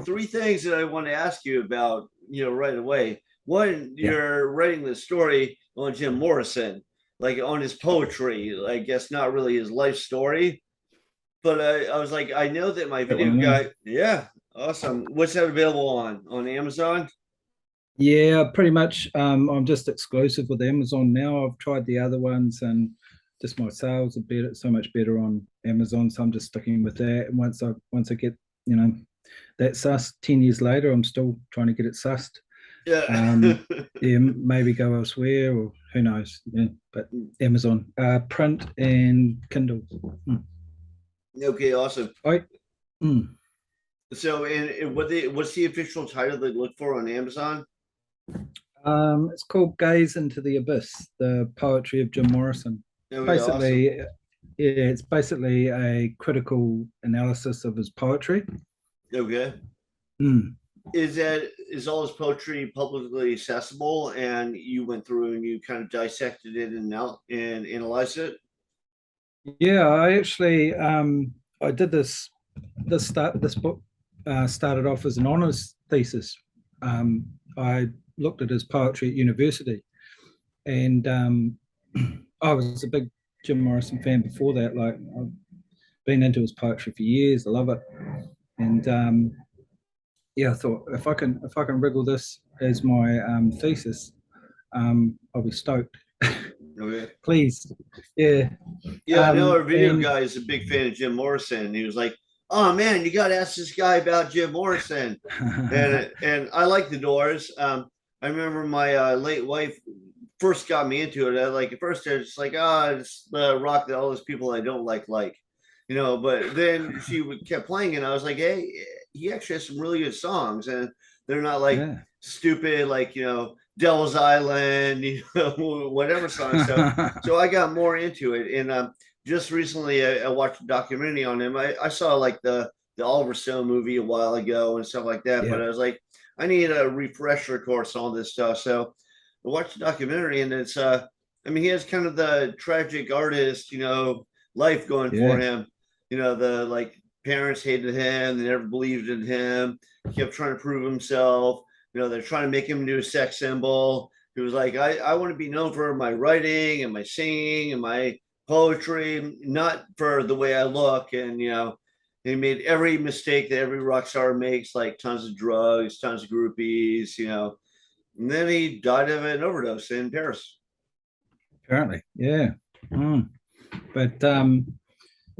three things that I want to ask you about, right away. One, Yeah. you're writing the story on Jim Morrison, like on his poetry. I guess not really his life story, but I was like, I know that my That one video of me. guy. Yeah, awesome. What's that available on Amazon? Yeah, pretty much. I'm just exclusive with Amazon now. I've tried the other ones and just my sales are better, so much better on Amazon. So I'm just sticking with that. And once I get, you know, that sussed 10 years later, I'm still trying to get it sussed. Yeah. Yeah, maybe go elsewhere or who knows. Yeah, but Amazon, print and Kindle. Mm. Okay, awesome. I, mm. So, and what's the official title they look for on Amazon? It's called Gaze into the Abyss, the Poetry of Jim Morrison. Okay, awesome. Basically, yeah, it's basically a critical analysis of his poetry. Okay. Mm. Is all his poetry publicly accessible, and you went through and you kind of dissected it and out and analyzed it? Yeah, I did this book started off as an honors thesis. I looked at his poetry at university, and I was a big Jim Morrison fan before that. Like I've been into his poetry for years. I love it, and yeah, I thought if I can wriggle this as my thesis, I'll be stoked. Okay. Please, yeah, Yeah, I know our video and guy is a big fan of Jim Morrison. He was like, "Oh man, you got to ask this guy about Jim Morrison." And I like the Doors. I remember my late wife first got me into it. At first I was just like, it's the rock that all those people I don't like, But then kept playing, and I was like, hey, he actually has some really good songs, and they're not like yeah. stupid, like Devil's Island, whatever song. So I got more into it, and just recently I watched a documentary on him. I saw like the Oliver Stone movie a while ago and stuff like that, Yeah, but I was like, I need a refresher course on this stuff. So I watched the documentary, and it's I mean, he has kind of the tragic artist, life going for yeah, him. The like parents hated him, they never believed in him. He kept trying to prove himself. They're trying to make him into a sex symbol. He was like, I want to be known for my writing and my singing and my poetry, not for the way I look. And he made every mistake that every rock star makes, like tons of drugs, tons of groupies, and then he died of an overdose in Paris. apparently, yeah. Mm. But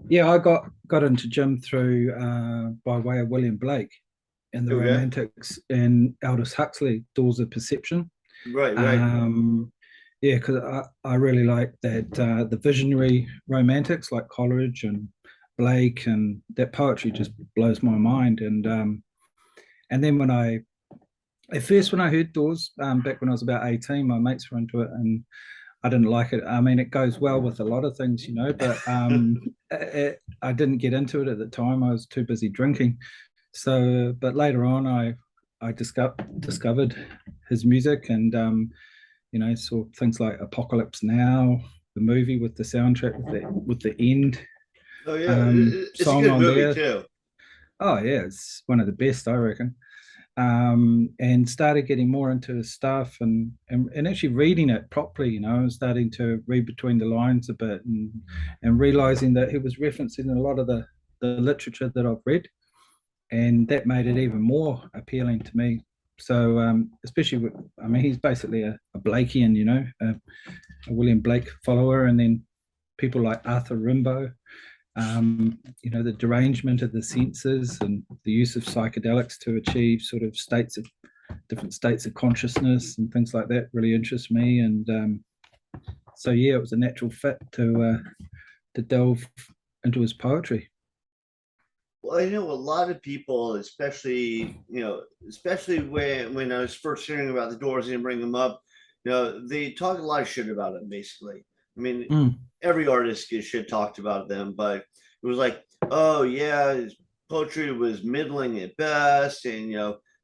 yeah, I got into Jim through by way of William Blake and the Okay. Romantics and Aldous Huxley, Doors of Perception. Right, right. Um, yeah, because I really like that the visionary romantics like Coleridge and Blake, and that poetry just blows my mind. And then when I heard Doors back when I was about 18, my mates were into it, and I didn't like it. I mean, it goes well with a lot of things, but I didn't get into it at the time. I was too busy drinking. So, but later on, I discovered his music, and saw things like Apocalypse Now, the movie with the soundtrack with the end Oh yeah, it's a song good on movie there. too. Oh yeah, it's one of the best, I reckon. And started getting more into his stuff and actually reading it properly, starting to read between the lines a bit and realizing that he was referencing a lot of the literature that I've read, and that made it even more appealing to me. So, especially I mean, he's basically a Blakean, a William Blake follower, and then people like Arthur Rimbaud, the derangement of the senses and the use of psychedelics to achieve sort of different states of consciousness and things like that really interest me. And so, yeah, it was a natural fit to delve into his poetry. Well, I know a lot of people, especially when I was first hearing about the Doors and bring them up, they talk a lot of shit about it. Basically, I mean, Mm, every artist gets shit talked about them, but it was like, oh yeah, his poetry was middling at best, and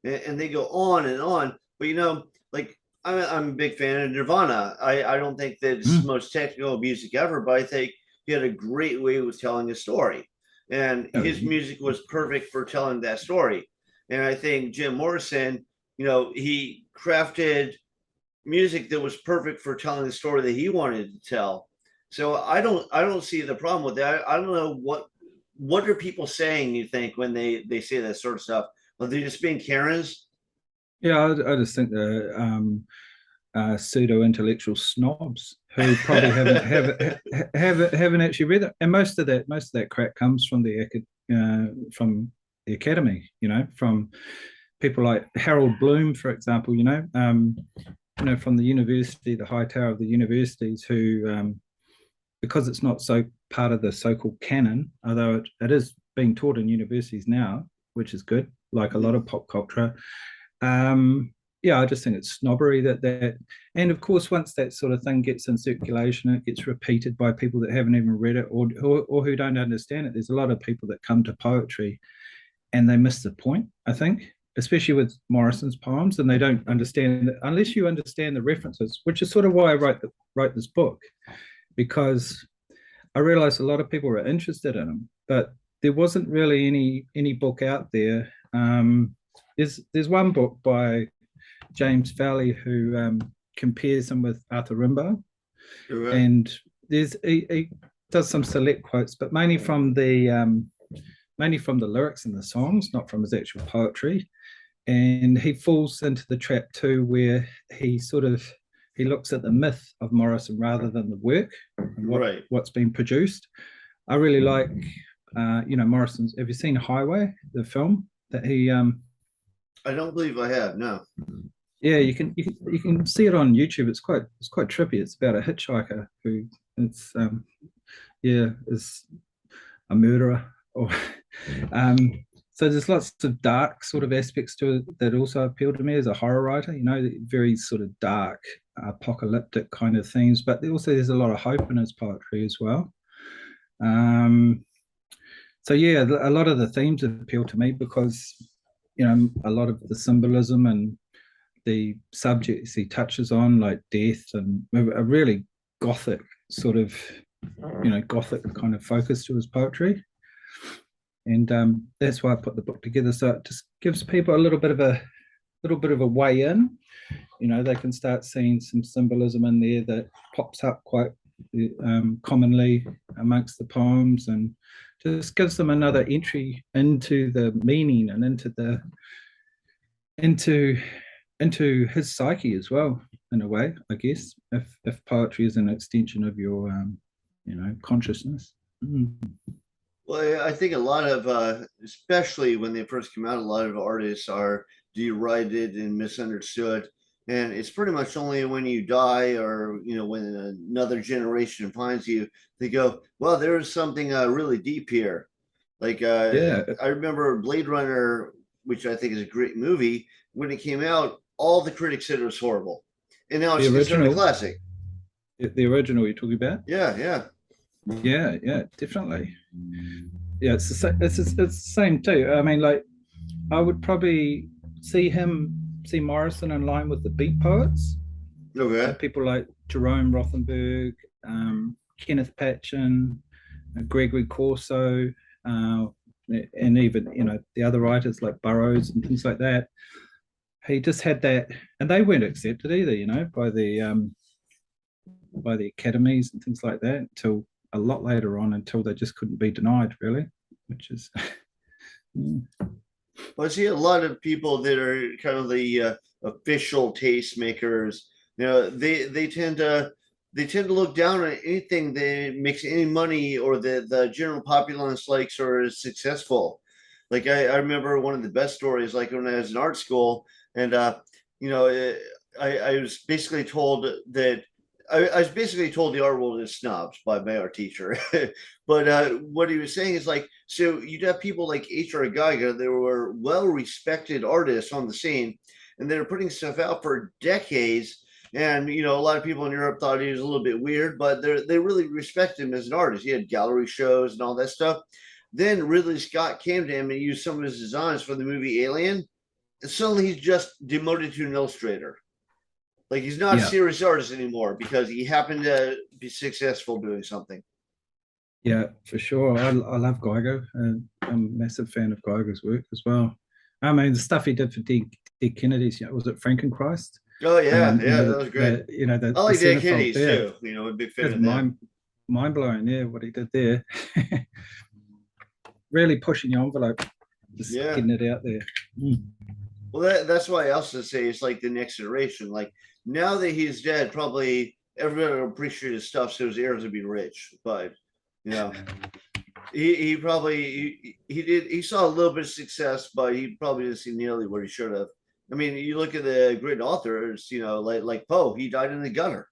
they go on and on. But like I'm a big fan of Nirvana. I don't think that it's the mm, most technical music ever, but I think he had a great way with telling a story, and oh, his music was perfect for telling that story. And I think Jim Morrison, he crafted music that was perfect for telling the story that he wanted to tell. So I don't see the problem with that. I don't know what are people saying, you think, when they say that sort of stuff. Are they just being Karens? Yeah, I just think the pseudo intellectual snobs who probably haven't actually read it, and most of that crap comes from the academy, from people like Harold Bloom, for example, from the university, the high tower of the universities, who because it's not so part of the so-called canon, although it is being taught in universities now, which is good, like a lot of pop culture. Yeah, I just think it's snobbery that, and of course, once that sort of thing gets in circulation, it gets repeated by people that haven't even read it or who don't understand it. There's a lot of people that come to poetry and they miss the point, I think, especially with Morrison's poems, and they don't understand it unless you understand the references, which is sort of why I wrote this book, because I realized a lot of people were interested in him, but there wasn't really any book out there. There's one book by James Valley who compares him with Arthur Rimbaud, Right. and he does some select quotes, but mainly from the lyrics and the songs, not from his actual poetry. And he falls into the trap too, where he looks at the myth of Morrison rather than the work and Right. what's been produced. I really like, Morrison's. Have you seen Highway, the film that he? I don't believe I have. No. Yeah, you can see it on YouTube. It's quite trippy. It's about a hitchhiker who it's is a murderer. Or so there's lots of dark sort of aspects to it that also appeal to me as a horror writer. Very sort of dark, apocalyptic kind of themes. But there's a lot of hope in his poetry as well. So yeah, a lot of the themes appeal to me because a lot of the symbolism and the subjects he touches on, like death, and a really gothic sort of gothic kind of focus to his poetry. And that's why I put the book together. So it just gives people a little bit of a way in. They can start seeing some symbolism in there that pops up quite commonly amongst the poems, and just gives them another entry into the meaning and into his psyche as well, in a way, I guess, if poetry is an extension of your consciousness. Well, I think a lot of, especially when they first come out, a lot of artists are derided and misunderstood. And it's pretty much only when you die or, when another generation finds you, they go, well, there's something really deep here. Like, Yeah, I remember Blade Runner, which I think is a great movie. When it came out, all the critics said it was horrible. And now the it's considered a original, classic. the original you're talking about. Yeah, yeah. Yeah, definitely. Yeah, it's the same too. I mean, like, I would probably see Morrison in line with the beat poets, Okay. people like Jerome Rothenberg, Kenneth Patchen, Gregory Corso, and even the other writers like Burroughs and things like that. He just had that, and they weren't accepted either, by the academies and things like that until a lot later on, until they just couldn't be denied, really, which is. Well, I see a lot of people that are kind of the official tastemakers. They tend to look down on anything that makes any money or the general populace likes or is successful. Like I remember one of the best stories, like when I was in art school, and you know, eh, I was basically told that I was basically told the art world is snobs by my art teacher. But what he was saying is like, so you'd have people like H.R. Geiger, they were well respected artists on the scene, and they were putting stuff out for decades. And a lot of people in Europe thought he was a little bit weird, but they really respect him as an artist. He had gallery shows and all that stuff. Then Ridley Scott came to him and used some of his designs for the movie Alien. And suddenly he's just demoted to an illustrator. Like he's not a Yeah, serious artist anymore because he happened to be successful doing something. yeah, for sure. I love Geiger, and I'm a massive fan of Geiger's work as well. I mean, the stuff he did for Dead Kennedys, was it Frankenchrist? Oh yeah, yeah, The that was great. the I like Dead centerfold Kennedys there. too. A big fan That's of them. mind blowing. Yeah, what he did there. Really pushing the envelope, just Yeah. getting it out there. Mm. Well, that's why I also say it's like the next generation. Like now that he's dead, probably everybody will appreciate his stuff, so his heirs will be rich. But you know, he probably he saw a little bit of success, but he probably didn't see nearly what he should have. I mean, you look at the great authors, like Poe, he died in the gutter.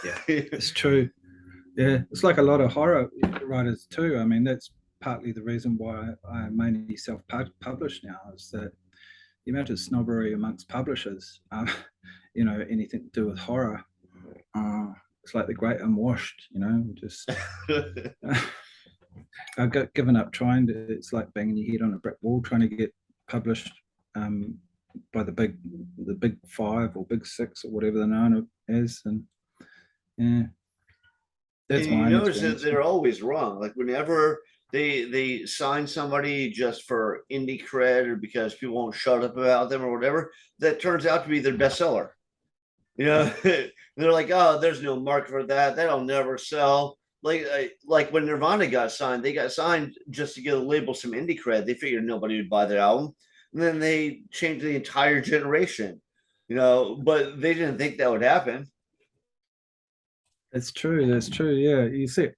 Yeah, it's true. Yeah, it's like a lot of horror writers too. I mean, that's partly the reason why I mainly self-publish now, is that the amount of snobbery amongst publishers, anything to do with horror, it's like the great unwashed, just I've got given up trying to. It's like banging your head on a brick wall trying to get published by the big five or big six or whatever they're known as, and yeah, that's And you my notice that experience. they're always wrong. Like whenever they sign somebody just for indie cred or because people won't shut up about them or whatever, that turns out to be their bestseller. They're like, oh, there's no market for that. That'll never sell. Like when Nirvana got signed, they got signed just to get a label some indie cred. They figured nobody would buy their album, and then they changed the entire generation. But they didn't think that would happen. That's true. That's true. Yeah, you see,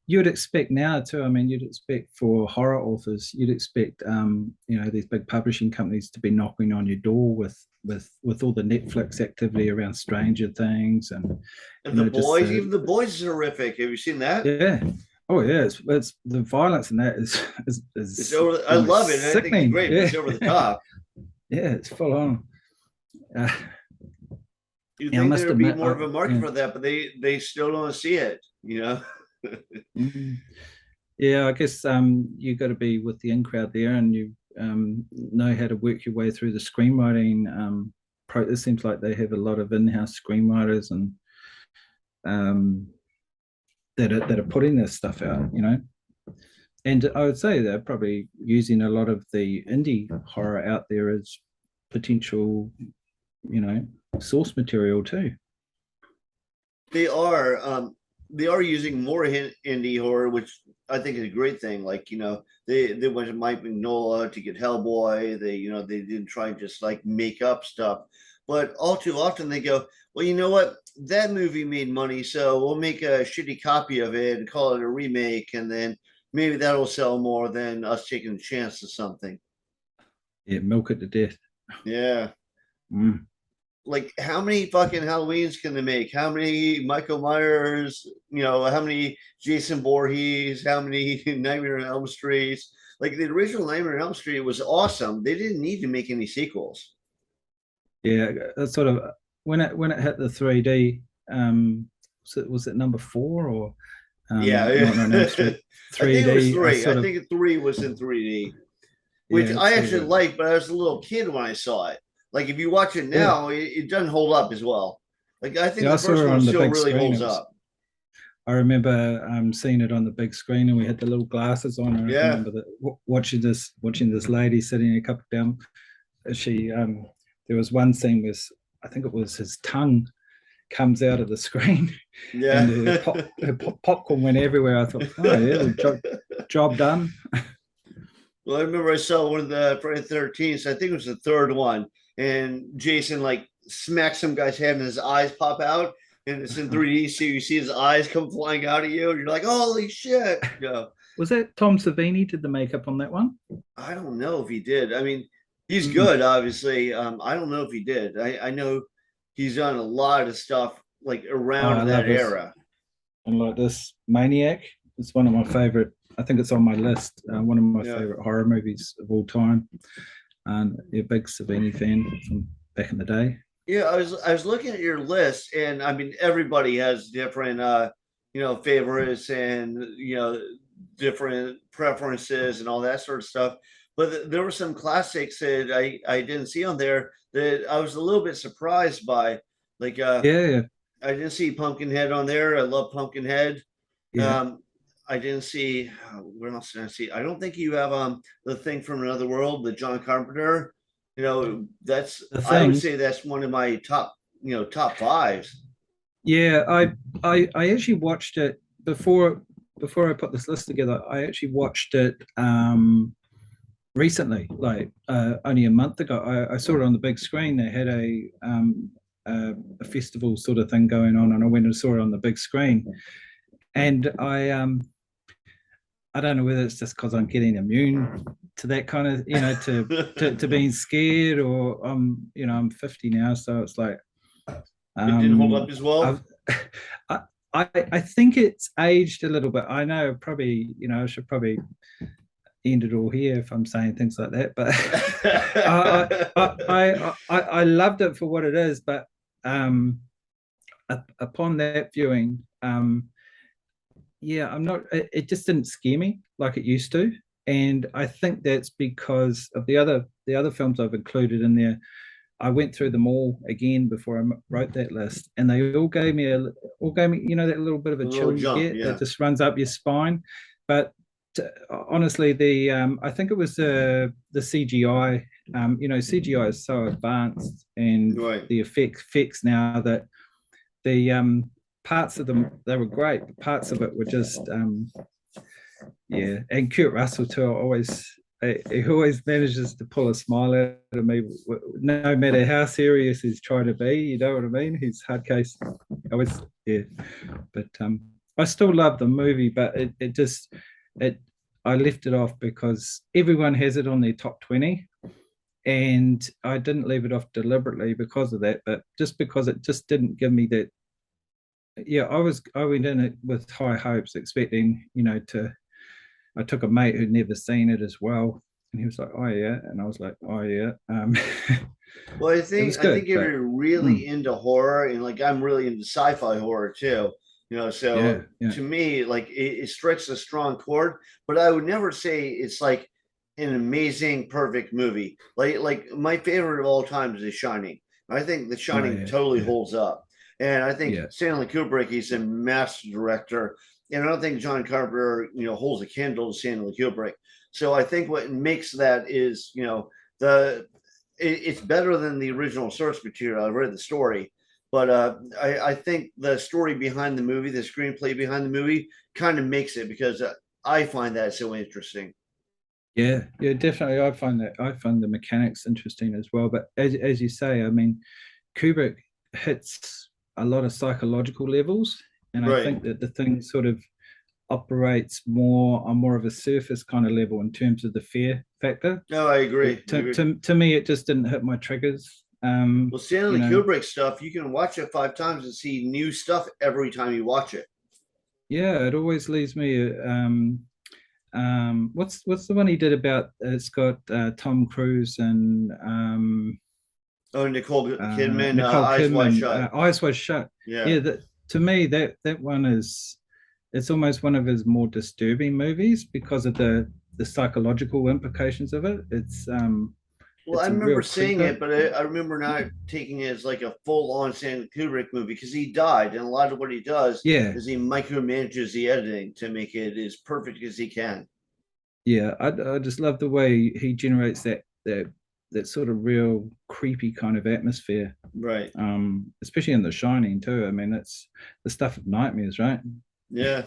you'd expect now too. I mean, you'd expect for horror authors, you'd expect these big publishing companies to be knocking on your door with all the Netflix activity around Stranger Things and And the boys, even the boys is horrific. Have you seen that? Yeah. Oh yeah, it's the violence in that is it's over. I love it. I think it's great, but it's over the top. Yeah, it's full on. You think there would be more of a market for that, but they still don't see it. Yeah, I guess you got to be with the in crowd there, and you know how to work your way through the screenwriting. It seems like they have a lot of in-house screenwriters and that are putting this stuff out, And I would say they're probably using a lot of the indie horror out there as potential, source material too. They are using more indie horror, which I think is a great thing. Like, they went to Mike Mignola to get Hellboy. They didn't try and just like make up stuff, but all too often they go, well, you know what? That movie made money, so we'll make a shitty copy of it and call it a remake, and then maybe that'll sell more than us taking a chance to something. Yeah, milk it to death. Yeah. Mm. Like, how many fucking Halloweens can they make? How many Michael Myers? How many Jason Voorhees? How many Nightmare on Elm Streets? Like, the original Nightmare on Elm Street was awesome. They didn't need to make any sequels. Yeah, that's sort of when it hit the 3D. Was it number 4 or? Yeah, Elm Street 3D. I think it was 3. I think 3 was in 3D, which I actually liked, but I was a little kid when I saw it. Like, if you watch it now, it doesn't hold up as well. Like, I think the first one still really holds up. I remember seeing it on the big screen, and we had the little glasses on. And I remember watching this lady sitting a couple down. She there was one scene where I think it was his tongue comes out of the screen. Yeah, and her popcorn went everywhere. I thought, oh yeah, job done. Well, I remember I saw one of the Friday the 13th. I think it was the third one, and Jason like smacks some guy's head, and his eyes pop out, and it's in 3D, so you see his eyes come flying out of you, and you're like, holy shit! Was that Tom Savini did the makeup on that one? I don't know if he did. I mean, he's good, obviously. I don't know if he did. I know he's done a lot of stuff like around that era. And like this Maniac, it's one of my favorite. I think it's on my list. One of my favorite horror movies of all time. And a big Savini fan from back in the day. Yeah, I was looking at your list, and I mean, everybody has different favorites and different preferences and all that sort of stuff. But there were some classics that I didn't see on there that I was a little bit surprised by. Like, I didn't see Pumpkinhead on there. I love Pumpkinhead. Yeah. I didn't see. What else did I see? I don't think you have the thing from another world, the John Carpenter. You know, that's The I would thing, say that's one of my top, top fives. yeah, I actually watched it before I put this list together. I actually watched it recently, like only a month ago. I saw it on the big screen. They had a festival sort of thing going on, and I went and saw it on the big screen. And I don't know whether it's just because I'm getting immune to that kind of, to being scared, or I'm 50 now, so it's like It didn't hold up um, as well. I've I, I think it's aged a little bit. I know probably, I should probably end it all here if I'm saying things like that, but I loved it for what it is, but um, upon that viewing, yeah, I'm not. It just didn't scare me like it used to, and I think that's because of the other films I've included in there. I went through them all again before I wrote that list, and they all gave me that little bit of A a little chill you jump, get that yeah. just runs up your spine. But honestly, the I think it was the CGI. CGI is so advanced, and Right. the effects now that the parts of them, they were great. Parts of it were just yeah. And Kurt Russell too. He always manages to pull a smile out of me, no matter how serious he's trying to be. You know what I mean? He's hard case. I was Yeah, but I still love the movie, but it just it I left it off because everyone has it on their top 20, and I didn't leave it off deliberately because of that, but just because it just didn't give me that. Yeah, I went in it with high hopes, expecting to. I took a mate who'd never seen it as well, and he was like, "Oh yeah," and I was like, "Oh yeah." Well, I It think was I think good, if but you're really mm, into horror, and like I'm really into sci-fi horror too, yeah, so yeah, to me, like it strikes a strong chord, but I would never say it's like an amazing, perfect movie. Like my favorite of all time is The Shining. I think The oh Shining yeah, totally yeah, holds up. And I think yeah, Stanley Kubrick, he's a master director. And I don't think John Carpenter, holds a candle to Stanley Kubrick. So I think what makes that is, the it's better than the original source material. I read the story, but I think the story behind the movie, the screenplay behind the movie, kind of makes it because I find that so interesting. yeah, yeah. Definitely, I find the mechanics interesting as well. But as you say, I mean, Kubrick hits a lot of psychological levels, and I Right. think that the thing sort of operates more of a surface kind of level in terms of the fear factor. No, I agree. It, I to, agree. to me, it just didn't hit my triggers. Well, You Stanley know, Kubrick stuff, you can watch it 5 times and see new stuff every time you watch it. yeah, it always leaves me. What's the one he did about? It's got Tom Cruise and Oh, Nicole Kidman, Nicole Eyes Wide Kidman. Shut. Eyes Wide Shut. Yeah. Yeah, that to me that one is, it's almost one of his more disturbing movies because of the psychological implications of it. Well, I It's a remember real seeing creeper. it, but I remember not taking it as like a full-on Stanley Kubrick movie because he died, and a lot of what he does Yeah, is he micromanages the editing to make it as perfect as he can. yeah. I just love the way he generates that sort of real creepy kind of atmosphere. Right. Especially in The Shining too. I mean, it's the stuff of nightmares, right? Yeah.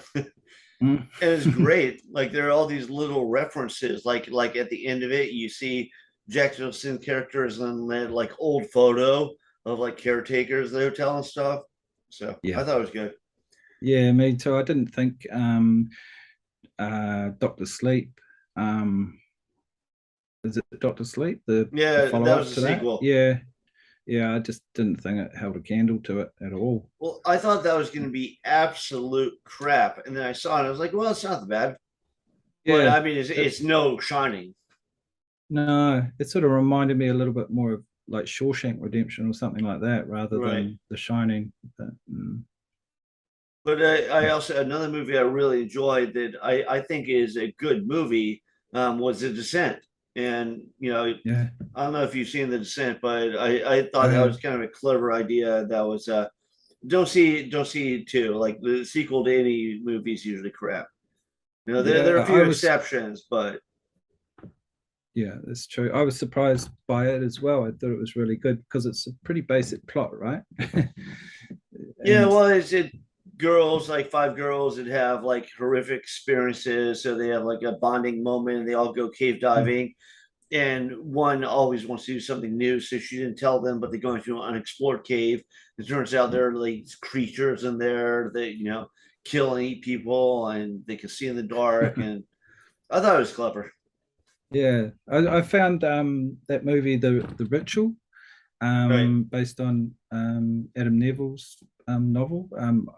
Mm. And it's great. Like there are all these little references. Like at the end of it, you see Jack Nicholson characters and that like old photo of like caretakers, the hotel and stuff. So I Yeah, thought it was good. yeah. Me too. I didn't think Doctor Sleep. Um, is it Doctor Sleep? The Yeah, follow that was up a to that? sequel. Yeah, yeah. I just didn't think it held a candle to it at all. Well, I thought that was going to be absolute crap, and then I saw it. And I was like, well, it's not bad, but Yeah. I mean, It, it's no Shining. no, it sort of reminded me a little bit more of like Shawshank Redemption or something like that, rather Right. than The Shining. But, But I also another movie I really enjoyed that I think is a good movie was The Descent, and yeah. I don't know if you've seen The Descent, but I thought that Uh, was kind of a clever idea. That was don't see it too. Like the sequel to any movie is usually crap. There are a Yeah, few exceptions, but yeah, that's true. I was surprised by it as well. I thought it was really good because it's a pretty basic plot, right? yeah, And well, it's it girls like five girls that have like horrific experiences, so they have like a bonding moment. And they all go cave diving, and one always wants to do something new, so she didn't tell them, but they go into an unexplored cave. It turns out there are like creatures in there that kill and eat people, and they can see in the dark. And I thought it was clever. yeah, I found that movie, the Ritual, Right. based on Adam Neville's novel.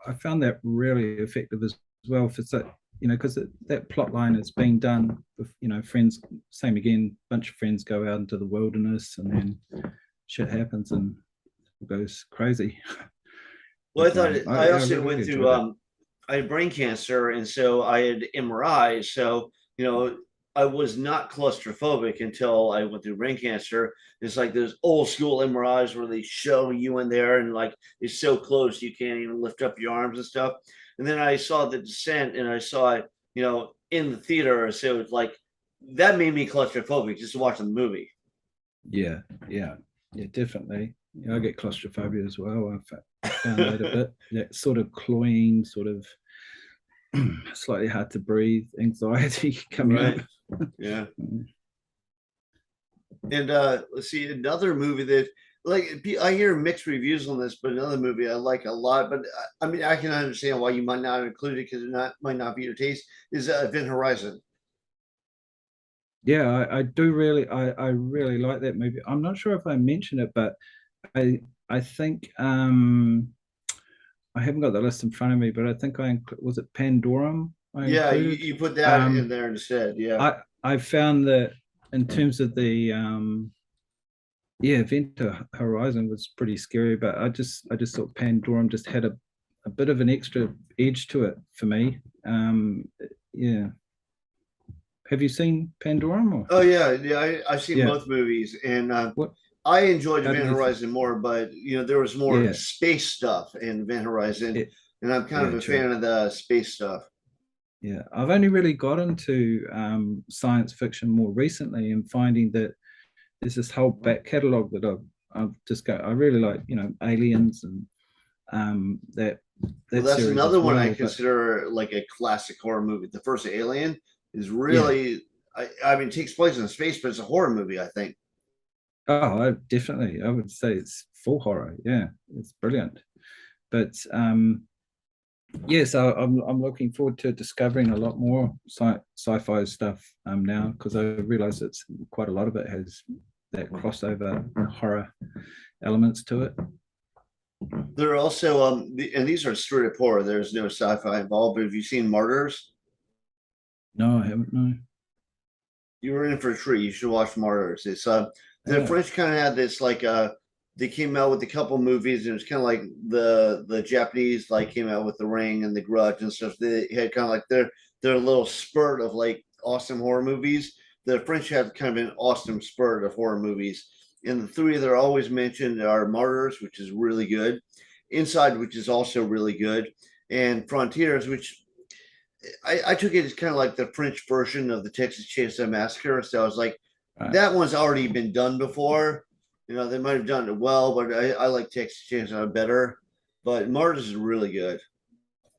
I found that really effective as well for so because that plot line has been done with friends. Same again, bunch of friends go out into the wilderness and then shit happens and it goes crazy. Well, I But thought I I also went really through enjoyed it. I had brain cancer, and so I had MRI. So I was not claustrophobic until I went through brain cancer. It's like those old school MRIs where they show you in there, and like it's so close you can't even lift up your arms and stuff. And then I saw The Descent, and I saw it, in the theater. So it's like that made me claustrophobic just watching the movie. Yeah, yeah, yeah, definitely. I get claustrophobia as well. Found that a bit. That sort of cloying, sort of slightly hard to breathe, anxiety coming up. Right. Yeah. And let's see, another movie that like I hear mixed reviews on this, but another movie I like a lot. But I mean, I can understand why you might not include it because it might not be your taste. Is Event Horizon? Yeah, I do really, I really like that movie. I'm not sure if I mentioned it, but I think I haven't got the list in front of me, but I think was it Pandorum I Yeah, included. you put that in Um, there instead. Yeah. I found that in terms of the yeah, Event Horizon was pretty scary, but I just thought Pandorum just had a bit of an extra edge to it for me. Yeah, have you seen Pandorum or Oh yeah, yeah. I've seen yeah? both movies, and What? I enjoyed How did Event you? Horizon more. But there was more Yeah, space stuff in Event Horizon, it, and I'm kind of yeah, a true. fan of the space stuff. Yeah, I've only really got into science fiction more recently, and finding that there's this whole back catalogue that I've just got. I really like, Aliens and that Well, that that's series another as one I well. But consider like a classic horror movie. The first Alien is yeah, really, I mean, it takes place in space, but it's a horror movie, I think. oh, I would say it's full horror. Yeah, it's brilliant. But yeah, so I'm looking forward to discovering a lot more sci-fi stuff now, because I realize it's quite a lot of it has that crossover horror elements to it. There are also, and these are straight up horror. There's no sci-fi involved. But have you seen Martyrs? No, I haven't. No. You were in for a treat. You should watch Martyrs. It's the Yeah. French kind of had this like they came out with a couple movies, and it was kind of like the Japanese like came out with The Ring and The Grudge and stuff. They had kind of like their little spurt of like awesome horror movies. The French have kind of an awesome spurt of horror movies, and the three that are always mentioned are Martyrs, which is really good, Inside, which is also really good, and Frontiers, which I took it as kind of like the French version of the Texas Chainsaw Massacre. So I was like, Right. that one's already been done before. They might have done it well, but I like Texas Chainsaw better. But Martyrs is really good.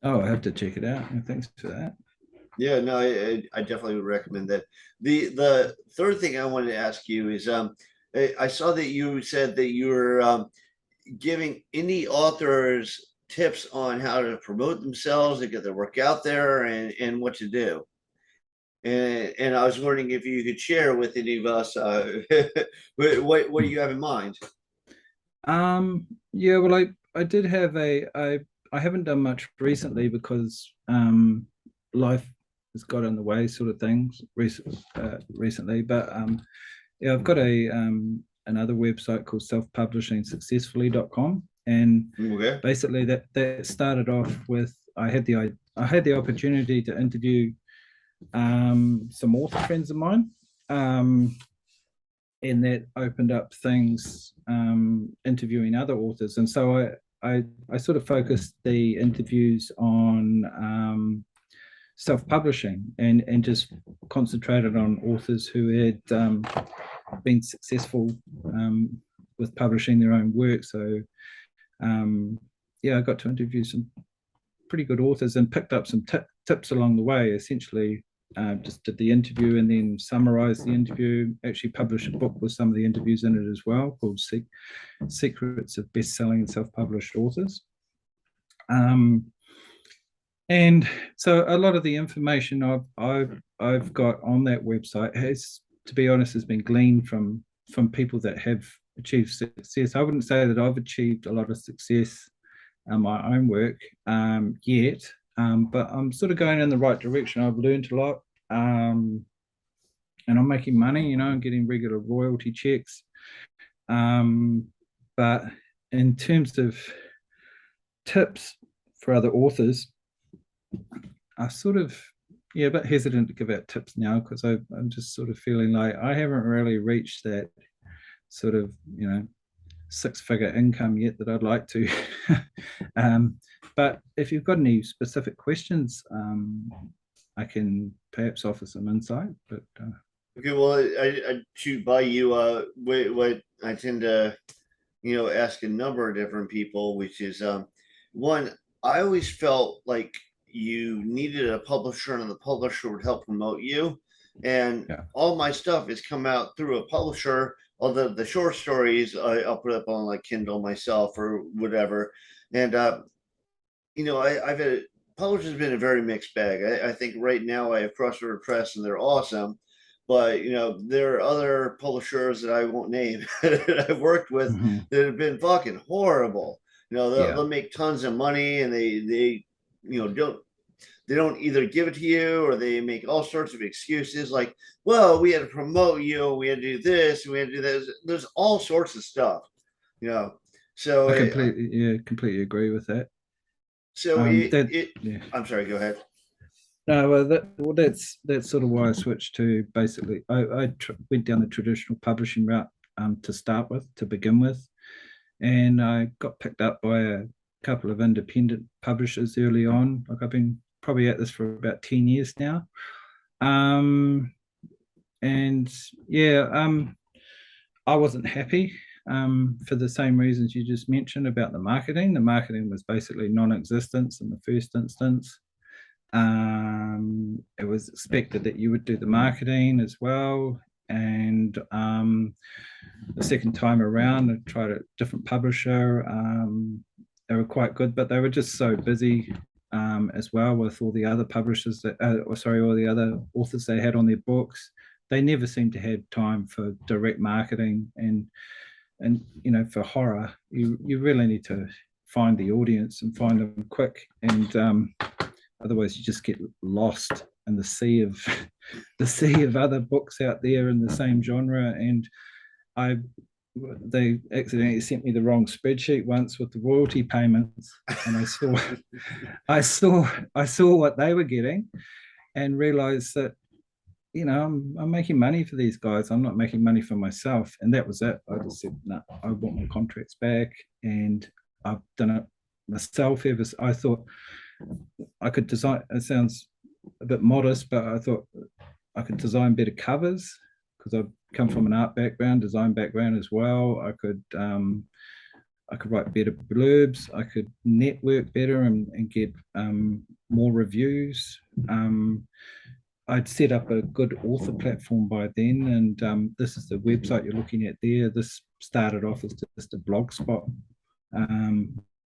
Oh, I have to check it out. Thanks for that. Yeah, no, I definitely would recommend that. The third thing I wanted to ask you is I saw that you said that you were giving indie authors tips on how to promote themselves and get their work out there and what to do. And I was wondering if you could share with any of us what do you have in mind? Yeah, well, I did have I haven't done much recently because life has got in the way, sort of things recently. But yeah, I've got a another website called self-publishingsuccessfully.com, and Okay. basically that started off with I had the opportunity to interview some author friends of mine. And that opened up things, interviewing other authors. And so I sort of focused the interviews on self-publishing, and just concentrated on authors who had been successful with publishing their own work. So yeah, I got to interview some pretty good authors and picked up some tips along the way. Essentially, just did the interview and then summarized the interview. Actually published a book with some of the interviews in it as well, called Secrets of Best-Selling and Self-Published Authors. And so a lot of the information I've got on that website has, to be honest, has been gleaned from people that have achieved success. I wouldn't say that I've achieved a lot of success in my own work yet, but I'm sort of going in the right direction. I've learned a lot, and I'm making money, you know, and getting regular royalty checks. But in terms of tips for other authors, I sort of, yeah, a bit hesitant to give out tips now, because I'm just sort of feeling like I haven't really reached that sort of, you know, 6-figure income yet that I'd like to. But if you've got any specific questions, I can perhaps offer some insight. But Okay, well, I shoot by you. What I tend to, you know, ask a number of different people, which is one, I always felt like you needed a publisher, and the publisher would help promote you. And yeah, all my stuff has come out through a publisher. Although the short stories I'll put up on like Kindle myself or whatever. And you know, I've had publishers been a very mixed bag. I think right now I have Crossword Press and they're awesome. But you know, there are other publishers that I won't name that I've worked with mm-hmm. that have been fucking horrible. You know, Yeah, they'll make tons of money, and they you know don't either give it to you, or they make all sorts of excuses like, well, we had to promote you, we had to do this, we had to do this. There's all sorts of stuff, you know. So I completely agree with that. That it yeah. I'm sorry, go ahead. No, that's sort of why I switched to, basically I went down the traditional publishing route to begin with, and I got picked up by a couple of independent publishers early on. Like, I've been probably at this for about 10 years now, and yeah, I wasn't happy for the same reasons you just mentioned about the marketing. The marketing was basically non-existent in the first instance. It was expected that you would do the marketing as well. And the second time around, I tried a different publisher. They were quite good, but they were just so busy as well with all the other publishers that, all the other authors they had on their books. They never seemed to have time for direct marketing, and you know, for horror, you really need to find the audience and find them quick, and otherwise you just get lost in the sea of other books out there in the same genre. And they accidentally sent me the wrong spreadsheet once with the royalty payments, and I saw what they were getting, and realized that, you know, I'm making money for these guys. I'm not making money for myself. And that was it. I just said, no, I want my contracts back. And I've done it myself ever. I thought I could design, it sounds a bit modest, but I thought I could design better covers, because I've come from an art background, design background as well. I could write better blurbs. I could network better and get more reviews. I'd set up a good author platform by then, and this is the website you're looking at there. This started off as just a blogspot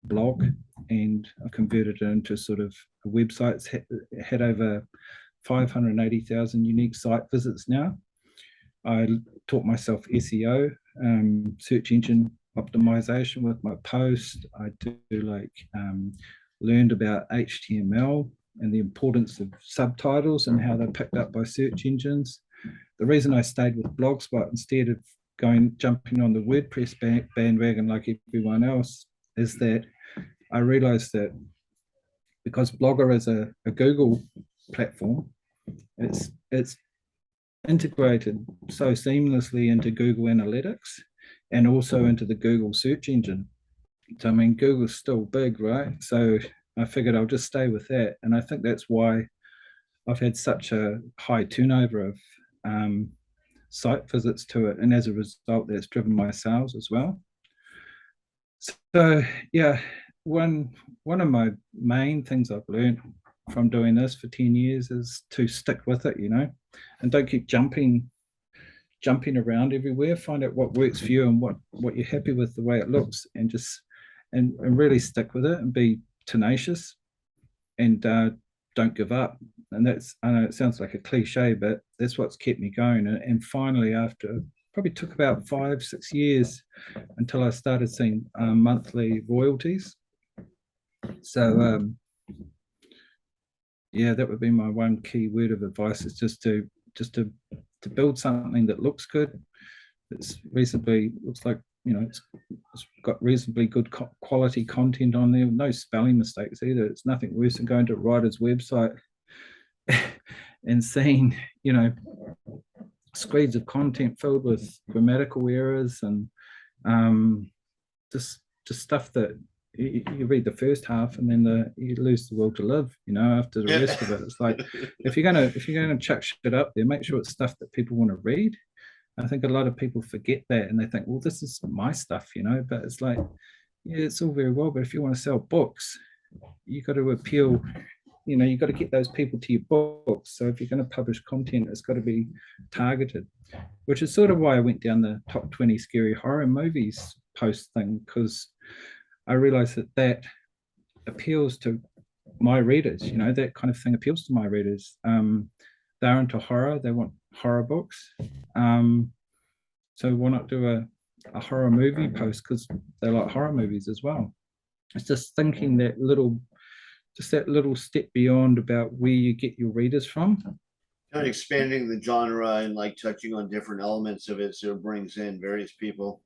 blog, and I converted it into sort of a website. It's had over 580,000 unique site visits now. I taught myself SEO, search engine optimization with my post. I learned about HTML and the importance of subtitles and how they're picked up by search engines. The reason I stayed with Blogspot instead of jumping on the WordPress bandwagon like everyone else is that I realized that because Blogger is a Google platform, it's integrated so seamlessly into Google Analytics and also into the Google search engine. So, I mean, Google's still big, right? So I figured I'll just stay with that. And I think that's why I've had such a high turnover of site visits to it, and as a result, that's driven my sales as well. So yeah, one of my main things I've learned from doing this for 10 years is to stick with it, and don't keep jumping around everywhere. Find out what works for you and what you're happy with the way it looks, and just and really stick with it and be tenacious, and don't give up. And that's, I know it sounds like a cliche, but that's what's kept me going. And finally, after probably took about 5-6 years until I started seeing monthly royalties. So yeah, that would be my one key word of advice, is just to build something that looks good. It's reasonably, looks like, it's got reasonably good quality content on there, no spelling mistakes either. It's nothing worse than going to a writer's website and seeing, screeds of content filled with grammatical errors and just stuff that you read the first half and then you lose the will to live, after the rest of it. It's like, if you're gonna chuck shit up there, make sure it's stuff that people want to read. I think a lot of people forget that, and they think, well, this is my stuff, but it's like, yeah, it's all very well, but if you want to sell books, you got to appeal, you got to get those people to your books. So if you're going to publish content, it's got to be targeted, which is sort of why I went down the top 20 scary horror movies post thing, because I realized that appeals to my readers. That kind of thing appeals to my readers. They're into horror, they want horror books. So why not do a horror movie post, because they like horror movies as well. It's just thinking that little step beyond about where you get your readers from. Kind of expanding the genre and like touching on different elements of it, so it brings in various people.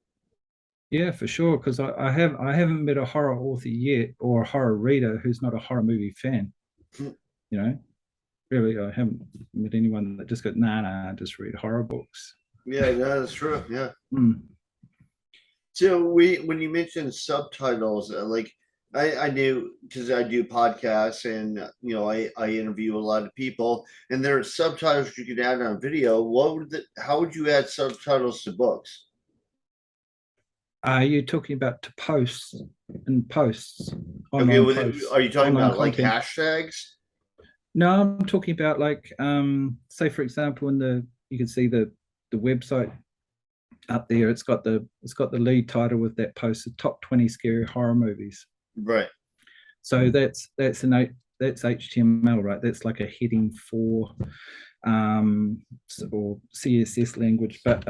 Yeah, for sure. Because I haven't met a horror author yet, or a horror reader, who's not a horror movie fan. Really, I haven't met anyone that just got nah, just read horror books. Yeah, that's true. Yeah. Mm. So when you mentioned subtitles, like I knew, because I do podcasts and I interview a lot of people, and there are subtitles you could add on video. How would you add subtitles to books? Are you talking about to posts and posts? Okay, Posts, are you talking about like content? hashtags? No, I'm talking about like, say for example, you can see the website up there. It's got the lead title with that post, the top 20 scary horror movies. Right. So that's HTML, right? That's like a heading for or CSS language, but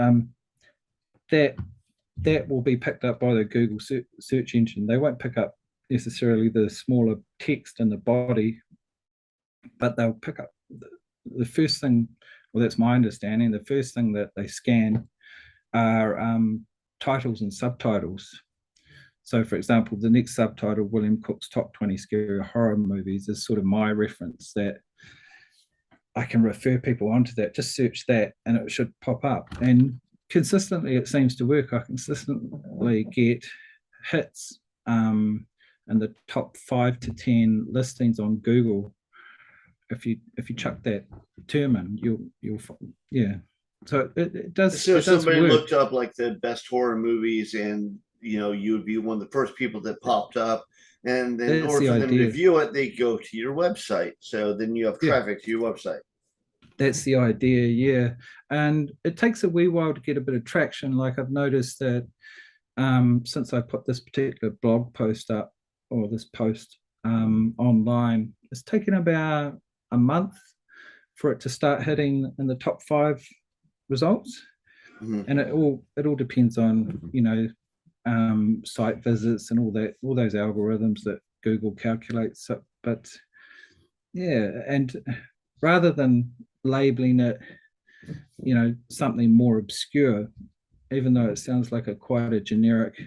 that will be picked up by the Google search engine. They won't pick up necessarily the smaller text in the body, but they'll pick up the first thing. Well, that's my understanding. The first thing that they scan are titles and subtitles. So, for example, the next subtitle, William Cook's Top 20 Scary Horror Movies, is sort of my reference that I can refer people onto that. Just search that and it should pop up. And consistently, it seems to work. I consistently get hits in the top 5 to 10 listings on Google. If you chuck that term in, you'll yeah. So it does. So it does somebody work. looked up like the best horror movies, and you would be one of the first people that popped up. And then in order for them to view it, they go to your website. So then you have traffic to your website. That's the idea, yeah. And it takes a wee while to get a bit of traction. Like I've noticed that since I put this particular blog post up, or this post online, it's taken about a month for it to start hitting in the top 5 results. Mm-hmm. And it all depends on site visits and all those algorithms that Google calculates. But yeah, and rather than labeling it something more obscure, even though it sounds like quite a generic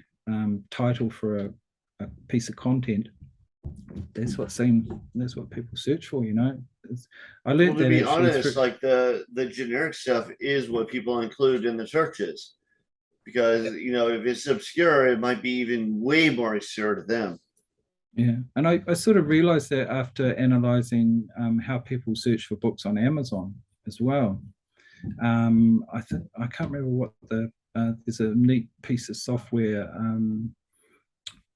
title for a piece of content, that's what people search for. I learned that. To be honest, like the generic stuff is what people include in the searches, because if it's obscure, it might be even way more obscure to them. Yeah, and I sort of realized that after analyzing how people search for books on Amazon as well. I think I can't remember what there's a neat piece of software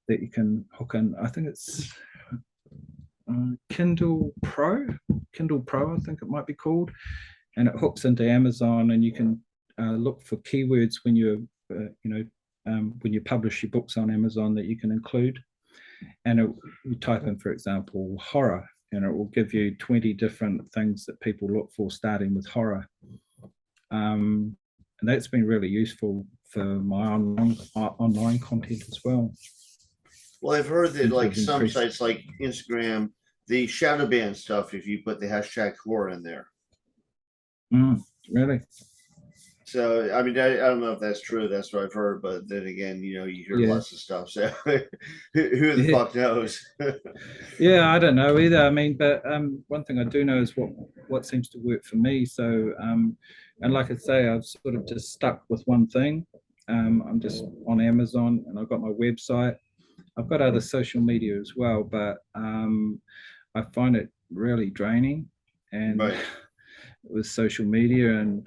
that you can hook in. I think it's Kindle Pro, Kindle Pro, I think it might be called, and it hooks into Amazon, and you can look for keywords when when you publish your books on Amazon that you can include, and you type in, for example, horror, and it will give you 20 different things that people look for, starting with horror. And that's been really useful for my online content as well. Well, I've heard that Seems to like have some increased. sites like Instagram, the shadow ban stuff if you put the hashtag horror in there. Really? So I mean, I don't know if that's true. That's what I've heard, but then again, you hear Yeah. lots of stuff. So who the Yeah. fuck knows? Yeah, I don't know either. I mean, but one thing I do know is what seems to work for me. So, and like I say, I've sort of just stuck with one thing. I'm just on Amazon, and I've got my website. I've got other social media as well, but I find it really draining, and Right. with social media, and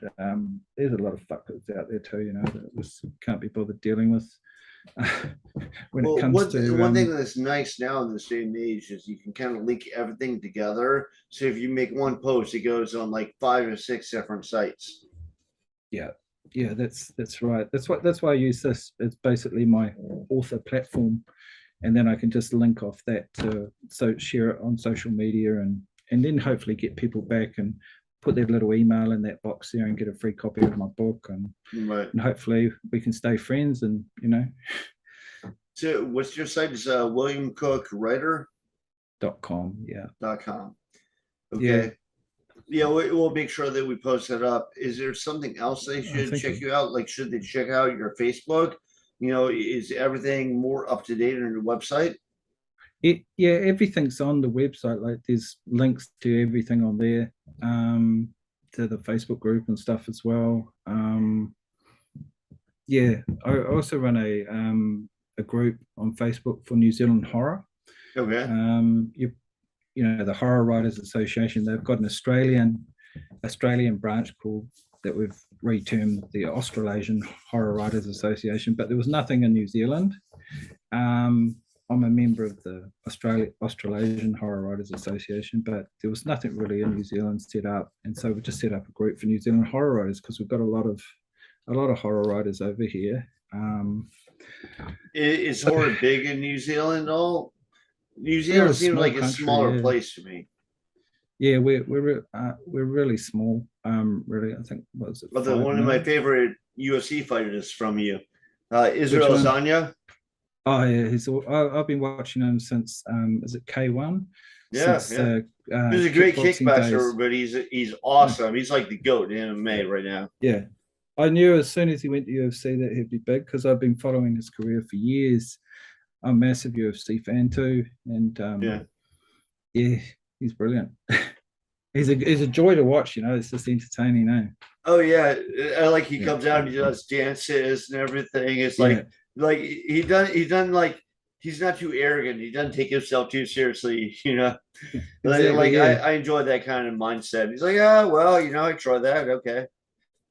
there's a lot of fuckers out there too, that just can't be bothered dealing with when it Well, comes one to thing that's nice now in this day and age is you can kind of link everything together. So if you make one post, it goes on like 5 or 6 different sites. yeah, yeah, that's right. That's why I use this. It's basically my author platform, and then I can just link off that to share it on social media, and then hopefully get people back and put their little email in that box there and get a free copy of my book, Right. and hopefully we can stay friends, and So what's your site? Is WilliamCookWriter.com. .com. Yeah, yeah. Okay. Yeah, we'll make sure that we post that up. Is there something else they I should think check you out? Like, should they check out your Facebook? Is everything more up to date on your website? yeah, everything's on the website. Like there's links to everything on there, to the Facebook group and stuff as well. Yeah, I also run a group on Facebook for New Zealand horror. Okay. The Horror Writers Association. They've got an Australian branch called that we've retermed the Australasian Horror Writers Association, but there was nothing in New Zealand. I'm a member of the Australasian Horror Writers Association, but there was nothing really in New Zealand set up, and so we just set up a group for New Zealand horror writers because we've got a lot of horror writers over here. Is horror big in New Zealand? All New We're a Zealand seems small like a country, smaller yeah. place to me. Yeah, we're really small. Really, I think what was it, Although five one of my million? favorite UFC fighters from you, Which Israel one? Adesanya. Oh yeah, I've been watching him since is it K1? Yeah, Since yeah. He's a great kickboxing kickboxer, days. but he's Yeah, awesome. He's like the goat in MMA right now. yeah. I knew as soon as he went to UFC that he'd be big because I've been following his career for years. I'm a massive UFC fan too, and Yeah. yeah, he's brilliant. He's a joy to watch. It's just entertaining, eh? Oh yeah, I like he Yeah, comes out and he does dances and everything. It's yeah. like he done like he's not too arrogant. He doesn't take himself too seriously. Exactly. Like Yeah, I enjoy that kind of mindset. He's like, oh well, I tried that. Okay,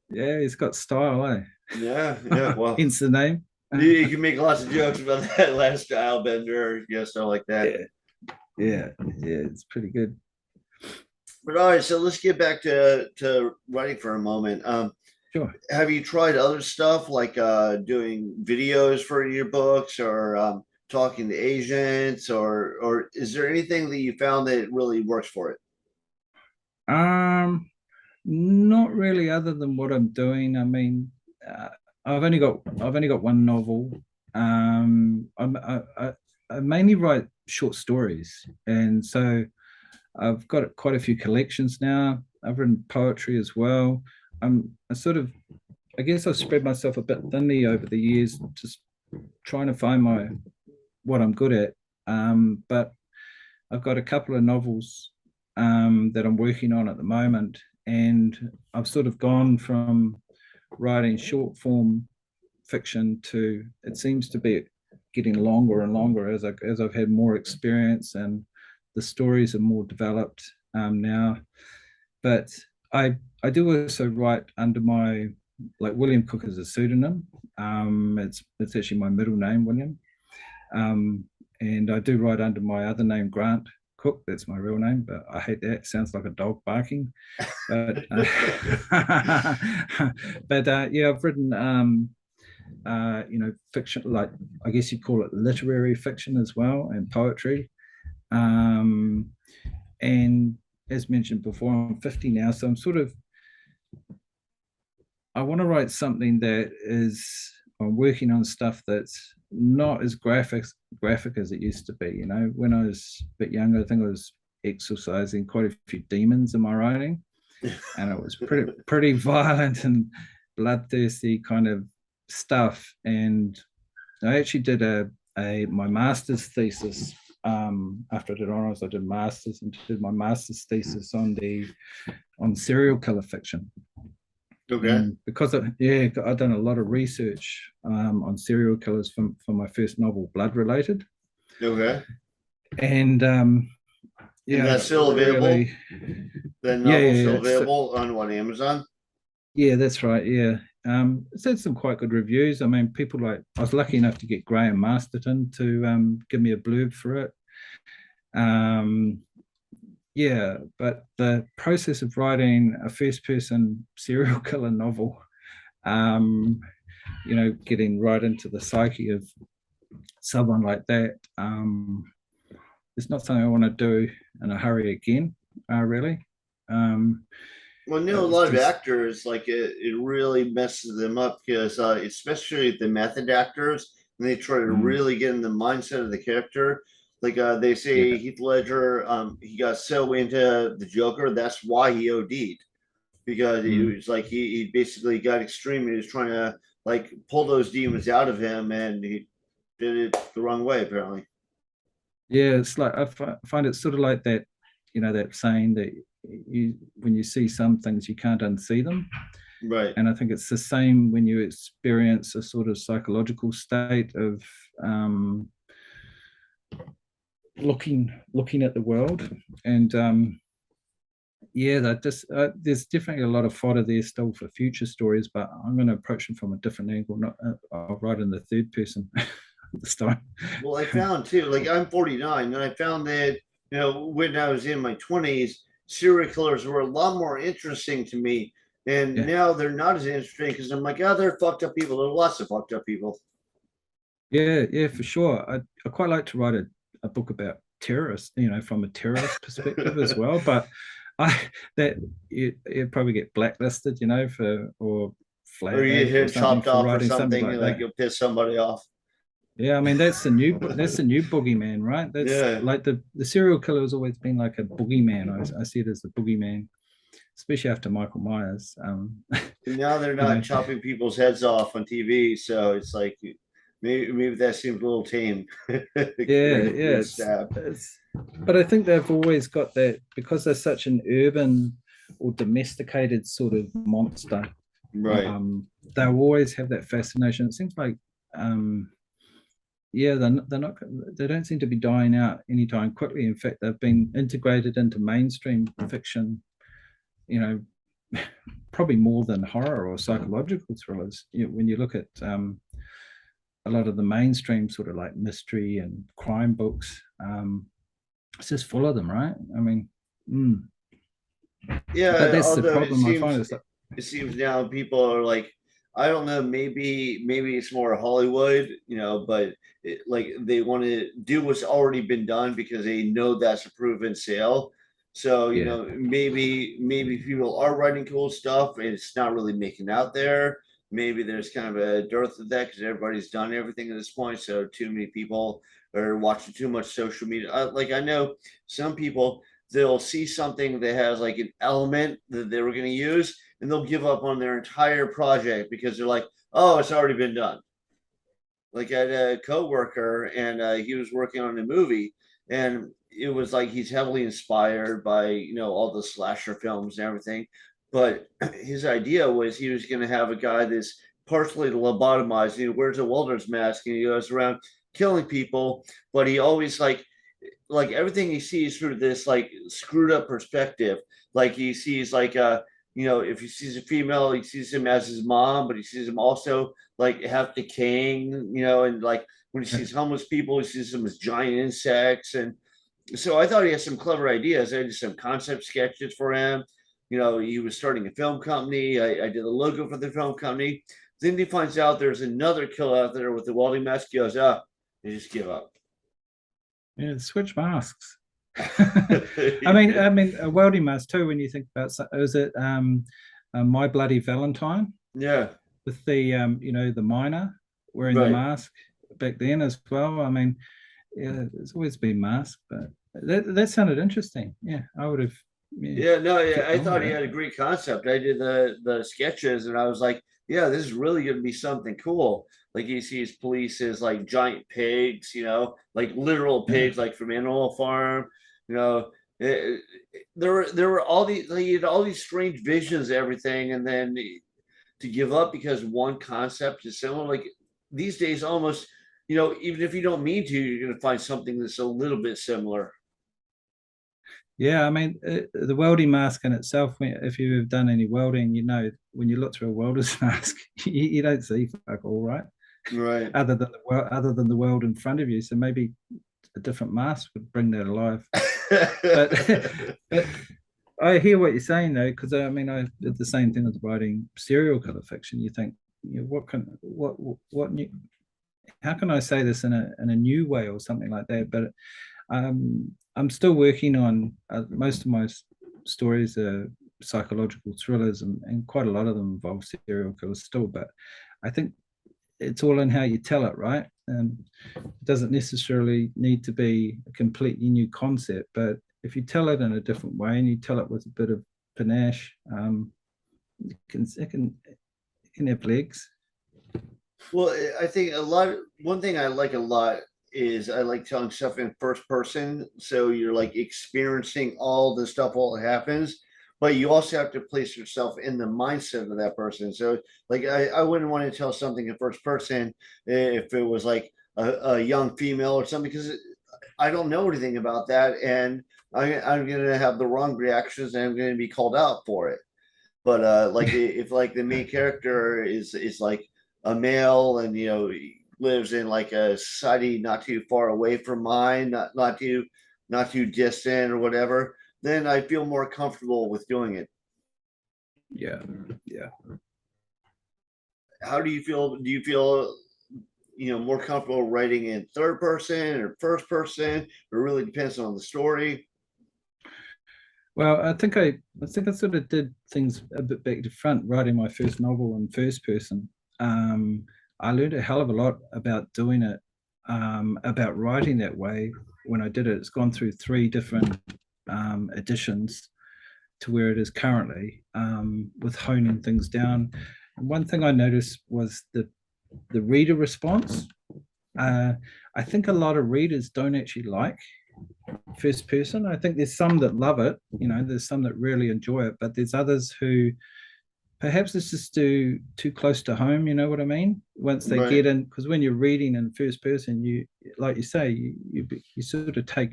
yeah. He's got style, eh? yeah, yeah. Well, Hence the name. you can make lots of jokes about that last style bender, stuff like that. Yeah, yeah, yeah. It's pretty good. But all right, so let's get back to writing for a moment. Sure. Have you tried other stuff like doing videos for your books or talking to agents or is there anything that you found that really works for it? Not really, other than what I'm doing. I mean, uh, I've only got one novel. I mainly write short stories, and so I've got quite a few collections now. I've written poetry as well. I guess I've spread myself a bit thinly over the years, just trying to find what I'm good at. But I've got a couple of novels that I'm working on at the moment, and I've sort of gone from writing short form fiction to it seems to be getting longer and longer as I've had more experience, and the stories are more developed now. But I do also write under my, like, William Cook is a pseudonym. It's actually my middle name, William. And I do write under my other name, Grant Cook. That's my real name, but I hate that. It sounds like a dog barking. But yeah, I've written fiction, like, I guess you call it literary fiction as well, and poetry. And as mentioned before, I'm 50 now, so I want to write something that is, I'm working on stuff that's not as graphic as it used to be. When I was a bit younger, I think I was exercising quite a few demons in my writing, and it was pretty violent and bloodthirsty kind of stuff. And I actually did my master's thesis. After I did honors, I did masters and did my master's thesis on serial killer fiction. Okay. And because I've done a lot of research on serial killers for my first novel, Blood Related. Okay. And and that's still available. Really, the novel's still available on what, Amazon? Yeah, that's right. Yeah. It's had some quite good reviews. I mean, I was lucky enough to get Graham Masterton to give me a blurb for it. Yeah, but the process of writing a first-person serial killer novel, getting right into the psyche of someone like that, it's not something I want to do in a hurry again, really. Well, a lot of actors, like, it really messes them up because, especially the method actors, and they try to really get in the mindset of the character. Like, they say Heath Ledger, he got so into the Joker, that's why he OD'd, because it was like he basically got extreme. He was trying to, like, pull those demons out of him, and he did it the wrong way, apparently. Yeah, it's like I find it sort of like that, that saying that when you see some things, you can't unsee them. Right. And I think it's the same when you experience a sort of psychological state of looking at the world. And there's definitely a lot of fodder there still for future stories, but I'm going to approach them from a different angle. I'll write in the third person this time. Well, I found too, like, I'm 49, and I found that, when I was in my 20s, serial killers were a lot more interesting to me. And now they're not as interesting because I'm like, oh, they're fucked up people. There are lots of fucked up people. Yeah, for sure. I quite like to write a book about terrorists, from a terrorist perspective as well. But you'd probably get blacklisted, or flagged, or you get chopped off or something like you'll piss somebody off. Yeah, I mean that's the new boogeyman, right? That's like the serial killer has always been like a boogeyman. I see it as the boogeyman, especially after Michael Myers. Now they're not chopping people's heads off on TV, so it's like maybe that seems a little tame. Yeah. But I think they've always got that because they're such an urban or domesticated sort of monster. Right. They'll always have that fascination. It seems like they're not, they don't seem to be dying out anytime quickly. In fact, they've been integrated into mainstream fiction, probably more than horror or psychological thrillers. When you look at a lot of the mainstream sort of like mystery and crime books, it's just full of them, right? I mean, yeah, but that's the problem. I find it seems now people are like, I don't know, maybe it's more Hollywood, but like they want to do what's already been done because they know that's a proven sale. So, maybe people are writing cool stuff and it's not really making out there. Maybe there's kind of a dearth of that because everybody's done everything at this point. So too many people are watching too much social media. Like, I know some people, they'll see something that has like an element that they were going to use, and they'll give up on their entire project because they're like, oh, it's already been done. Like, I had a coworker, and he was working on a movie, and it was like he's heavily inspired by all the slasher films and everything, but his idea was he was going to have a guy that's partially lobotomized. He wears a welder's mask and he goes around killing people, but he always like everything he sees through this like screwed up perspective. Like he sees like if he sees a female, he sees him as his mom, but he sees him also like half decaying, and like when he sees homeless people, he sees them as giant insects. And so I thought he had some clever ideas. I did some concept sketches for him. He was starting a film company. I did a logo for the film company. Then he finds out there's another killer out there with the welding mask. He goes, they just give up. Yeah, switch masks. I mean, a welding mask too. When you think about, is it My Bloody Valentine Yeah, with the the miner wearing the right. mask back then as well? I mean, yeah, it's always been masked, but that sounded interesting. Yeah, I would have Yeah, no, yeah, kept I on with thought he that. had a great concept. I did the sketches, and I was like, yeah, this is really going to be something cool. Like he sees police as like giant pigs, like literal Yeah. pigs, like from Animal Farm. You know, there were all these he had all these strange visions, of everything, and then to give up because one concept is similar. Like these days, almost, even if you don't mean to, you're going to find something that's a little bit similar. Yeah, I mean, the welding mask in itself, if you've done any welding, when you look through a welder's mask, you don't see fuck all, right? Right. Other than the weld in front of you. So maybe a different mask would bring that alive. But but I hear what you're saying though, because I mean, I did the same thing with writing serial killer fiction. You think, what new, how can I say this in a new way or something like that? But I'm still working on most of my stories are psychological thrillers, and quite a lot of them involve serial killers still. But I think it's all in how you tell it, right? It doesn't necessarily need to be a completely new concept, but if you tell it in a different way and you tell it with a bit of panache, it can have legs. Well, I think one thing I like a lot is I like telling stuff in first person. So you're like experiencing all the stuff while it happens, but you also have to place yourself in the mindset of that person. So, like, I wouldn't want to tell something in first person if it was like a young female or something, because I don't know anything about that. And I'm going to have the wrong reactions and I'm going to be called out for it. But like if like the main character is like a male, and he lives in like a society not too far away from mine, not too distant or whatever, then I feel more comfortable with doing it. Yeah, yeah. How do you feel? Do you feel more comfortable writing in third person or first person? It really depends on the story. Well, I think I sort of did things a bit back to front, writing my first novel in first person. Um, I learned a hell of a lot about doing it, about writing that way when I did it. It's gone through three different editions to where it is currently, with honing things down. And one thing I noticed was the reader response. Uh, I think a lot of readers don't actually like first person. I think there's some that love it, there's some that really enjoy it, but there's others who perhaps it's just too close to home, you know what I mean? Once they Right. get in, because when you're reading in first person, you like you say, you sort of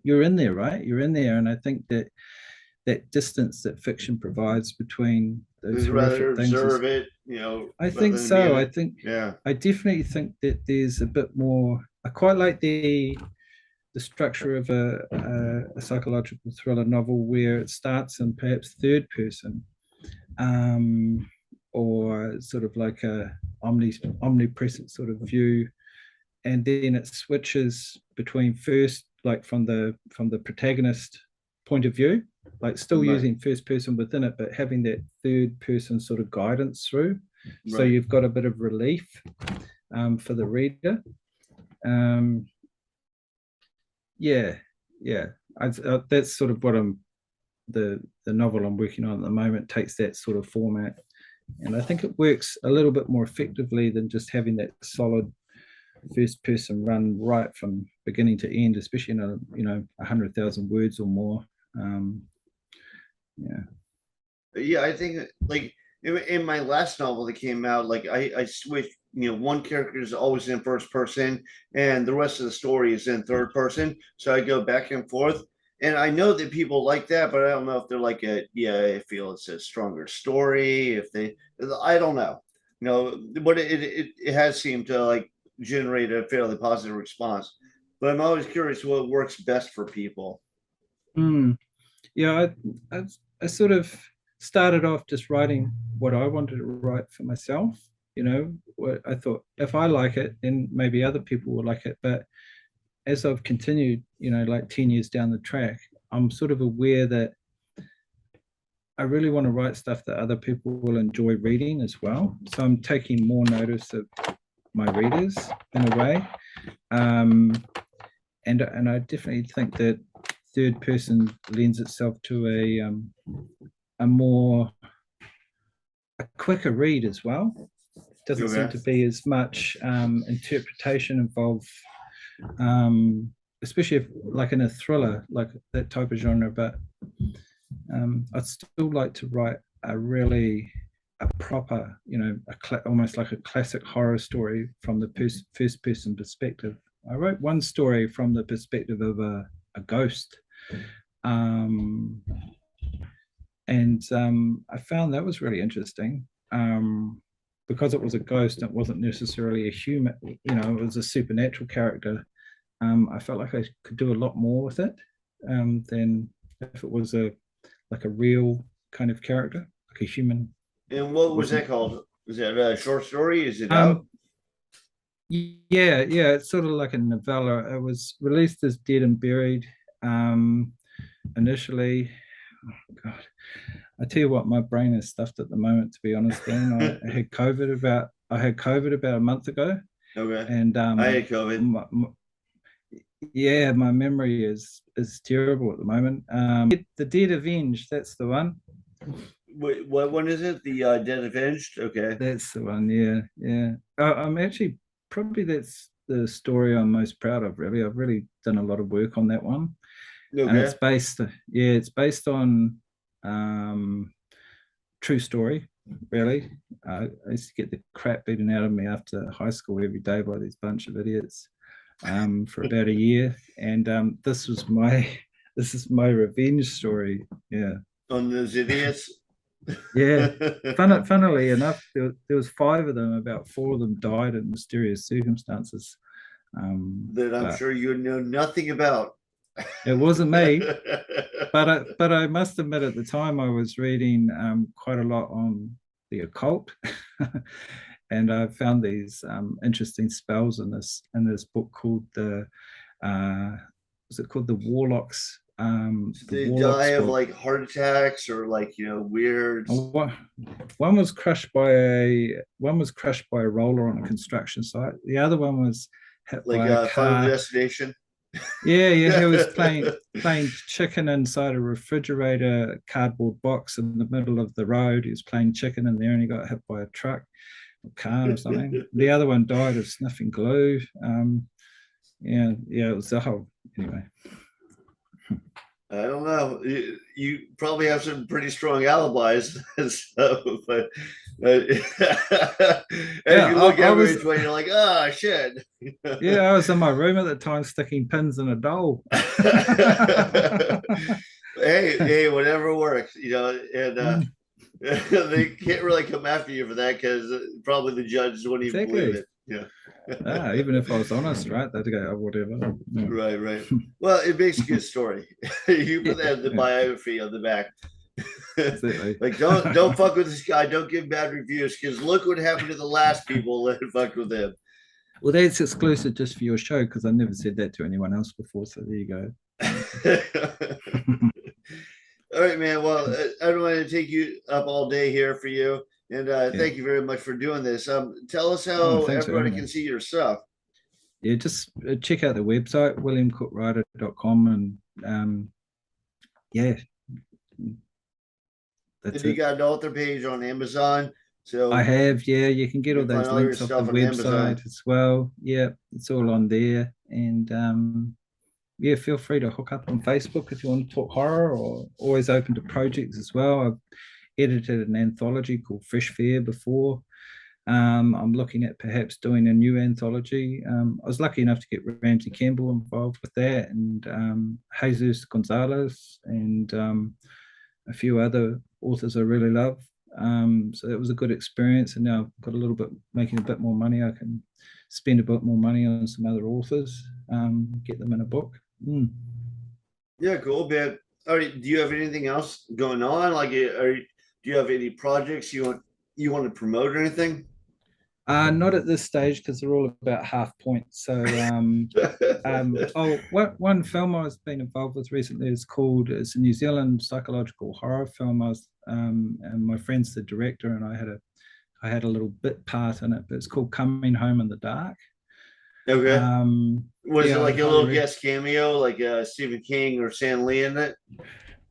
you're in there, right? You're in there, and I think that distance that fiction provides between those I'd rather horrific things is, observe it, I rather think than be in so. I it. think Yeah. I definitely think that there's a bit more. I quite like the structure of a psychological thriller novel where it starts in perhaps third person, or sort of like a omnipresent sort of view, and then it switches between first, like from the protagonist point of view, like still Right. using first person within it, but having that third person sort of guidance through. So Right. you've got a bit of relief for the reader. Um, yeah, yeah. That's sort of what the novel I'm working on at the moment takes that sort of format, and I think it works a little bit more effectively than just having that solid first person run right from beginning to end, especially in 100,000 words or more. Um, yeah, Yeah, I think like in my last novel that came out, like I switched one character is always in first person and the rest of the story is in third person. So I go back and forth. And I know that people like that, but I don't know if they're like I feel it's a stronger story. If they, I don't know, but it has seemed to like generate a fairly positive response. But I'm always curious what works best for people. Mm. Yeah, I sort of started off just writing what I wanted to write for myself. What I thought, if I like it, then maybe other people will like it. But as I've continued, like 10 years down the track, I'm sort of aware that I really want to write stuff that other people will enjoy reading as well. So I'm taking more notice of my readers in a way. And I definitely think that third person lends itself to a quicker read as well. Doesn't seem to be as much interpretation involved, especially if, like in a thriller, like that type of genre. But I'd still like to write a proper, almost like a classic horror story from the first person perspective. I wrote one story from the perspective of a ghost. And I found that was really interesting because it was a ghost. It wasn't necessarily a human, it was a supernatural character. I felt like I could do a lot more with it than if it was a real kind of character, like a human. And what was that called? Is that a short story? Is it out? Yeah, it's sort of like a novella. It was released as Dead and Buried initially. Oh, God, I tell you what, my brain is stuffed at the moment. To be honest, Dan, I had COVID about a month ago. Okay. And I had COVID. My memory is terrible at the moment. The Dead Avenged, that's the one. Wait, what one is it? The Dead Avenged? Okay. That's the one. Yeah. I'm actually probably that's the story I'm most proud of. Really, I've really done a lot of work on that one. Okay. And it's based on true story. Really, I used to get the crap beaten out of me after high school every day by these bunch of idiots for about a year, and this is my revenge story. Yeah, on those idiots. Yeah. Funnily enough, there was 5 of them. About 4 of them died in mysterious circumstances. That I'm sure you know nothing about. It wasn't me, but I must admit at the time I was reading quite a lot on the occult, and I found these interesting spells in this book called was it called the Warlocks? They die of like heart attacks or like weird. One was crushed by a roller on a construction site. The other one was hit like by a car. Final Destination. Yeah, he was playing chicken inside a refrigerator cardboard box in the middle of the road. He was playing chicken in there and he got hit by a truck or car or something. The other one died of sniffing glue. It was the whole anyway. I don't know. You probably have some pretty strong alibis, so, but as you look every which way, you're like, oh shit. I was in my room at the time sticking pins in a doll. hey, whatever works, and they can't really come after you for that because probably the judges wouldn't even believe it. Yeah. Even if I was honest, right? They'd go, oh, whatever. Yeah. Right. Well, it makes a good story. You put that in the biography on the back. Exactly. Like, don't fuck with this guy. Don't give bad reviews because look what happened to the last people that fucked with him. Well, that's exclusive just for your show because I never said that to anyone else before. So there you go. All right, man. Well, I don't want to take you up all day here for you. And thank you very much for doing this. Tell us how everybody can see your stuff. Yeah, just check out the website, williamcookwriter.com. And that's you got an author page on Amazon. So I have, you can get all those links off the website as well. Yeah, it's all on there. And feel free to hook up on Facebook if you want to talk horror, or always open to projects as well. I've edited an anthology called Fresh Fare before. I'm looking at perhaps doing a new anthology. I was lucky enough to get Ramsey Campbell involved with that, and Jesus Gonzalez, and a few other authors I really love. So that was a good experience, and now I've got a little bit, making a bit more money. I can spend a bit more money on some other authors, get them in a book. Yeah, cool, man. All right, do you have anything else going on? Like, do you have any projects you want to promote or anything? Not at this stage because they're all about half points. So, one film I was been involved with recently is called, it's a New Zealand psychological horror film. And my friend's the director, and I had a little bit part in it, but it's called Coming Home in the Dark. Okay. Was it Yeah, like a little guest cameo, like Stephen King or Stan Lee in it?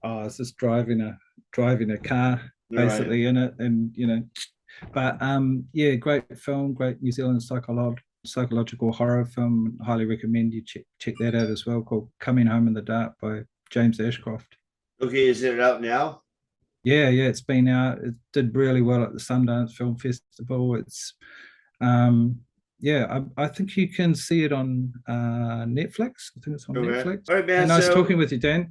Oh, it's just driving a car basically Right. in it, and but yeah, great film, great New Zealand psychological horror film. Highly recommend you check that out as well, called Coming Home in the Dark by James Ashcroft. Okay, is it out now? Yeah, it's been out. It did really well at the Sundance Film Festival. It's yeah, I think you can see it on Netflix. I think it's on Okay. Netflix. All right, Hey, man. nice So talking with you, Dan.